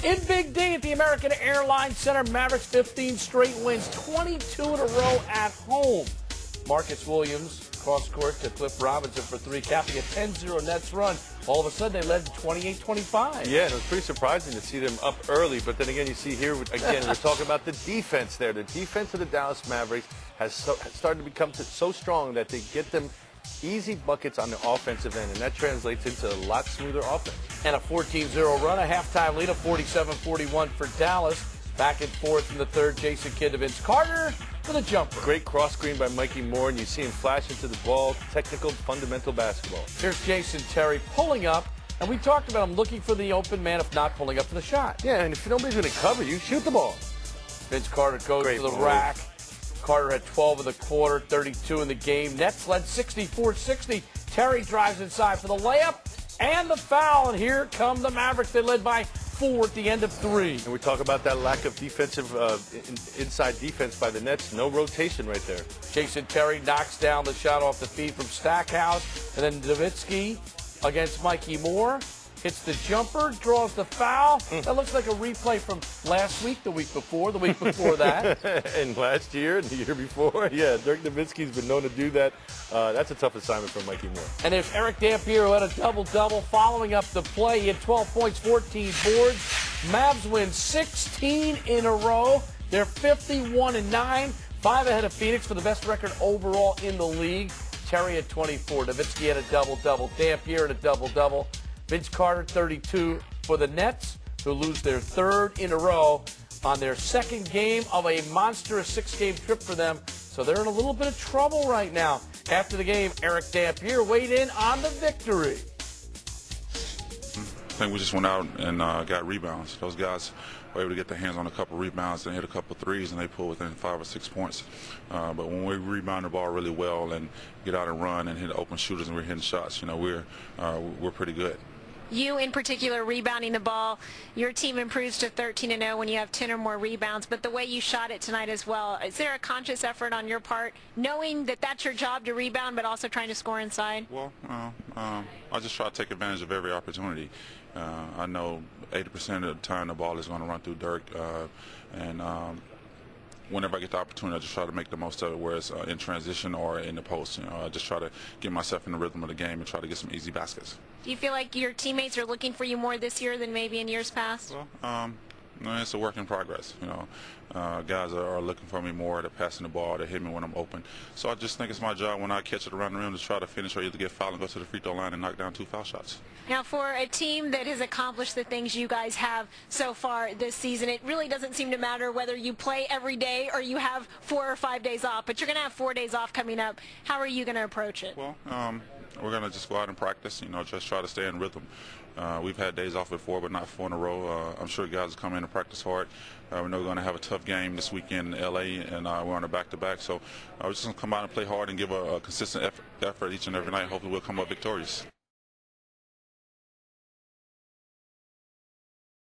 In Big D at the American Airlines Center, Mavericks 15 straight wins, 22 in a row at home. Marcus Williams cross court to Cliff Robinson for three, capping a 10-0 Nets run. All of a sudden, they led 28-25. Yeah, and it was pretty surprising to see them up early. But then again, you see here, again, we're talking about the defense there. The defense of the Dallas Mavericks has started to become so strong that they get them easy buckets on the offensive end, and that translates into a lot smoother offense. And a 14-0 run, a halftime lead of 47-41 for Dallas. Back and forth in the third, Jason Kidd to Vince Carter for the jumper. Great cross screen by Mikey Moore, and you see him flash into the ball. Technical, fundamental basketball. Here's Jason Terry pulling up, and we talked about him looking for the open man, if not pulling up for the shot. Yeah, and if nobody's going to cover you, shoot the ball. Vince Carter goes to the rack. Carter had 12 in the quarter, 32 in the game. Nets led 64-60. Terry drives inside for the layup and the foul, and here come the Mavericks. They led by 4 at the end of 3. And we talk about that lack of defensive, inside defense by the Nets. No rotation right there. Jason Terry knocks down the shot off the feed from Stackhouse, and then Nowitzki against Mikey Moore. Hits the jumper, draws the foul. That looks like a replay from last week, the week before that. And last year and the year before. Yeah, Dirk Nowitzki's been known to do that. That's a tough assignment for Mikey Moore. And there's Eric Dampier, who had a double-double following up the play. He had 12 points, 14 boards. Mavs win 16 in a row. They're 51-9, 5 ahead of Phoenix for the best record overall in the league. Terry had 24. Nowitzki had a double-double. Dampier had a double-double. Vince Carter, 32 for the Nets, who lose their third in a row on their second game of a monstrous 6-game trip for them. So they're in a little bit of trouble right now. After the game, Eric Dampier weighed in on the victory. I think we just went out and got rebounds. Those guys were able to get their hands on a couple rebounds and hit a couple threes, and they pulled within 5 or 6 points. But when we rebound the ball really well and get out and run and hit open shooters and we're hitting shots, you know, we're pretty good. You, in particular, rebounding the ball, your team improves to 13-0 when you have 10 or more rebounds, but the way you shot it tonight as well, is there a conscious effort on your part, knowing that that's your job to rebound, but also trying to score inside? Well, I just try to take advantage of every opportunity. I know 80% of the time the ball is going to run through Dirk, and whenever I get the opportunity, I just try to make the most of it, whether it's in transition or in the post. You know, I just try to get myself in the rhythm of the game and try to get some easy baskets. Do you feel like your teammates are looking for you more this year than maybe in years past? Well, it's a work in progress. You know, guys are looking for me more. They're passing the ball. They hit me when I'm open. So I just think it's my job when I catch it around the rim to try to finish or either get fouled and go to the free throw line and knock down 2 foul shots. Now, for a team that has accomplished the things you guys have so far this season, it really doesn't seem to matter whether you play every day or you have 4 or 5 days off. But you're going to have 4 days off coming up. How are you going to approach it? Well, we're going to just go out and practice, you know, just try to stay in rhythm. We've had days off before, but not 4 in a row. I'm sure guys will come in and practice hard. We know we're going to have a tough game this weekend in L.A., and we're on a back-to-back. So we're just going to come out and play hard and give a consistent effort each and every night. Hopefully we'll come up victorious.